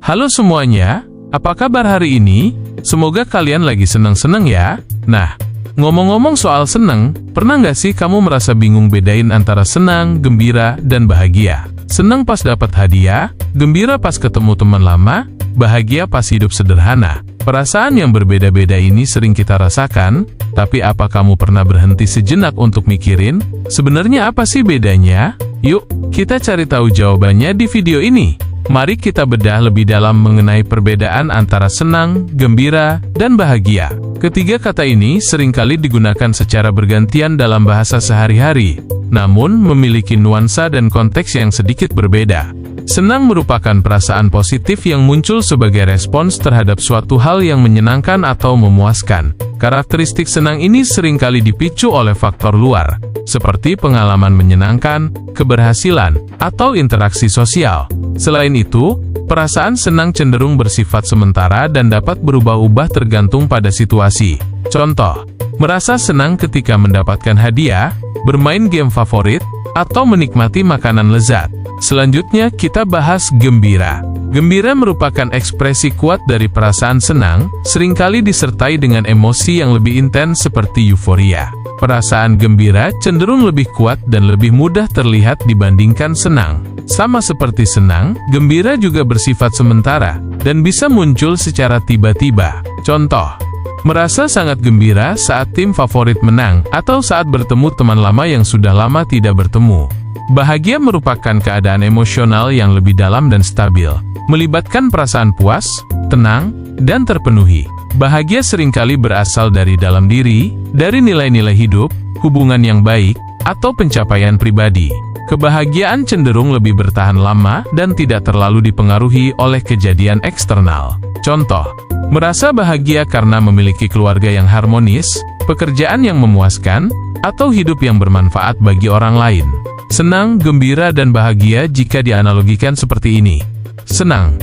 Halo semuanya, apa kabar hari ini? Semoga kalian lagi seneng-seneng ya. Nah, ngomong-ngomong soal seneng, pernah nggak sih kamu merasa bingung bedain antara senang, gembira, dan bahagia? Senang pas dapat hadiah, gembira pas ketemu teman lama, bahagia pas hidup sederhana. Perasaan yang berbeda-beda ini sering kita rasakan, tapi apa kamu pernah berhenti sejenak untuk mikirin, sebenarnya apa sih bedanya? Yuk, kita cari tahu jawabannya di video ini. Mari kita bedah lebih dalam mengenai perbedaan antara senang, gembira, dan bahagia. Ketiga kata ini seringkali digunakan secara bergantian dalam bahasa sehari-hari, namun memiliki nuansa dan konteks yang sedikit berbeda. Senang merupakan perasaan positif yang muncul sebagai respons terhadap suatu hal yang menyenangkan atau memuaskan. Karakteristik senang ini seringkali dipicu oleh faktor luar, seperti pengalaman menyenangkan, keberhasilan, atau interaksi sosial. Selain itu, perasaan senang cenderung bersifat sementara dan dapat berubah-ubah tergantung pada situasi. Contoh, merasa senang ketika mendapatkan hadiah, bermain game favorit, atau menikmati makanan lezat. Selanjutnya kita bahas gembira. Gembira merupakan ekspresi kuat dari perasaan senang, seringkali disertai dengan emosi yang lebih intens seperti euforia. Perasaan gembira cenderung lebih kuat dan lebih mudah terlihat dibandingkan senang. Sama seperti senang, gembira juga bersifat sementara, dan bisa muncul secara tiba-tiba. Contoh, merasa sangat gembira saat tim favorit menang, atau saat bertemu teman lama yang sudah lama tidak bertemu. Bahagia merupakan keadaan emosional yang lebih dalam dan stabil, melibatkan perasaan puas, tenang, dan terpenuhi. Bahagia seringkali berasal dari dalam diri, dari nilai-nilai hidup, hubungan yang baik, atau pencapaian pribadi. Kebahagiaan cenderung lebih bertahan lama dan tidak terlalu dipengaruhi oleh kejadian eksternal. Contoh, merasa bahagia karena memiliki keluarga yang harmonis, pekerjaan yang memuaskan, atau hidup yang bermanfaat bagi orang lain. Senang, gembira, dan bahagia jika dianalogikan seperti ini. Senang,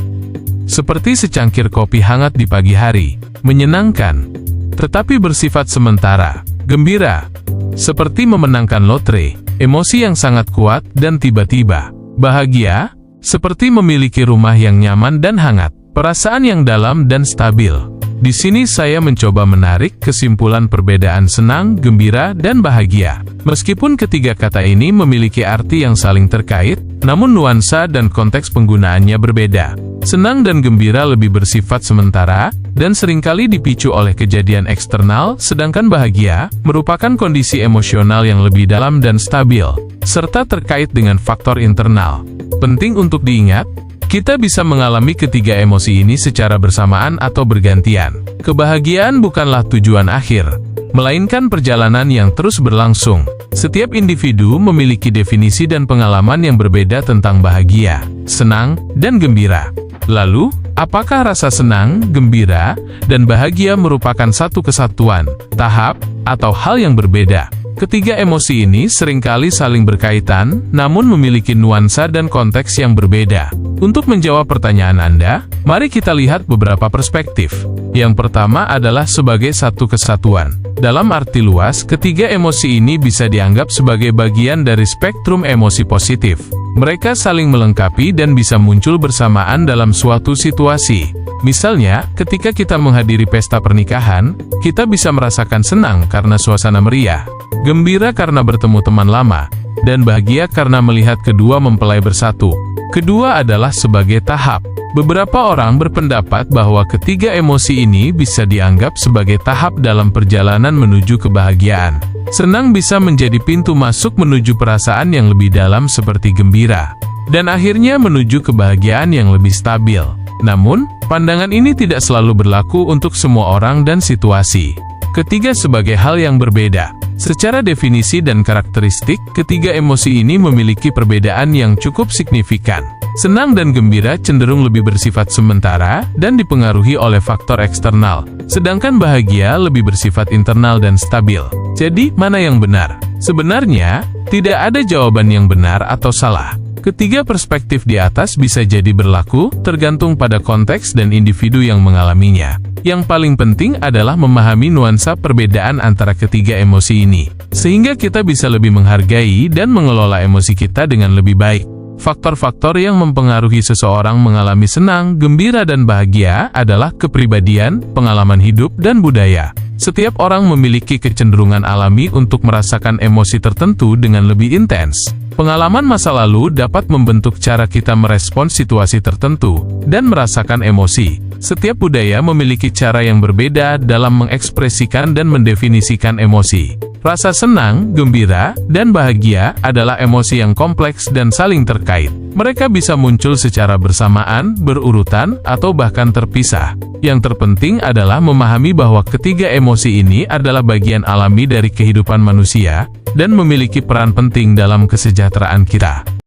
seperti secangkir kopi hangat di pagi hari, menyenangkan, tetapi bersifat sementara. Gembira, seperti memenangkan lotre, emosi yang sangat kuat dan tiba-tiba. Bahagia, seperti memiliki rumah yang nyaman dan hangat, perasaan yang dalam dan stabil. Di sini saya mencoba menarik kesimpulan perbedaan senang, gembira, dan bahagia. Meskipun ketiga kata ini memiliki arti yang saling terkait, namun nuansa dan konteks penggunaannya berbeda. Senang dan gembira lebih bersifat sementara, dan seringkali dipicu oleh kejadian eksternal, sedangkan bahagia merupakan kondisi emosional yang lebih dalam dan stabil, serta terkait dengan faktor internal. Penting untuk diingat, kita bisa mengalami ketiga emosi ini secara bersamaan atau bergantian. Kebahagiaan bukanlah tujuan akhir, melainkan perjalanan yang terus berlangsung. Setiap individu memiliki definisi dan pengalaman yang berbeda tentang bahagia, senang, dan gembira. Lalu, apakah rasa senang, gembira, dan bahagia merupakan satu kesatuan, tahap, atau hal yang berbeda? Ketiga emosi ini seringkali saling berkaitan, namun memiliki nuansa dan konteks yang berbeda. Untuk menjawab pertanyaan Anda, mari kita lihat beberapa perspektif. Yang pertama adalah sebagai satu kesatuan. Dalam arti luas, ketiga emosi ini bisa dianggap sebagai bagian dari spektrum emosi positif. Mereka saling melengkapi dan bisa muncul bersamaan dalam suatu situasi. Misalnya, ketika kita menghadiri pesta pernikahan, kita bisa merasakan senang karena suasana meriah, gembira karena bertemu teman lama, dan bahagia karena melihat kedua mempelai bersatu. Kedua adalah sebagai tahap. Beberapa orang berpendapat bahwa ketiga emosi ini bisa dianggap sebagai tahap dalam perjalanan menuju kebahagiaan. Senang bisa menjadi pintu masuk menuju perasaan yang lebih dalam seperti gembira, dan akhirnya menuju kebahagiaan yang lebih stabil. Namun, pandangan ini tidak selalu berlaku untuk semua orang dan situasi. Ketiga sebagai hal yang berbeda. Secara definisi dan karakteristik, ketiga emosi ini memiliki perbedaan yang cukup signifikan. Senang dan gembira cenderung lebih bersifat sementara dan dipengaruhi oleh faktor eksternal, sedangkan bahagia lebih bersifat internal dan stabil. Jadi, mana yang benar? Sebenarnya, tidak ada jawaban yang benar atau salah. Ketiga perspektif di atas bisa jadi berlaku, tergantung pada konteks dan individu yang mengalaminya. Yang paling penting adalah memahami nuansa perbedaan antara ketiga emosi ini, sehingga kita bisa lebih menghargai dan mengelola emosi kita dengan lebih baik. Faktor-faktor yang mempengaruhi seseorang mengalami senang, gembira, dan bahagia adalah kepribadian, pengalaman hidup, dan budaya. Setiap orang memiliki kecenderungan alami untuk merasakan emosi tertentu dengan lebih intens. Pengalaman masa lalu dapat membentuk cara kita merespons situasi tertentu dan merasakan emosi. Setiap budaya memiliki cara yang berbeda dalam mengekspresikan dan mendefinisikan emosi. Rasa senang, gembira, dan bahagia adalah emosi yang kompleks dan saling terkait. Mereka bisa muncul secara bersamaan, berurutan, atau bahkan terpisah. Yang terpenting adalah memahami bahwa ketiga emosi ini adalah bagian alami dari kehidupan manusia dan memiliki peran penting dalam kesejahteraan kita.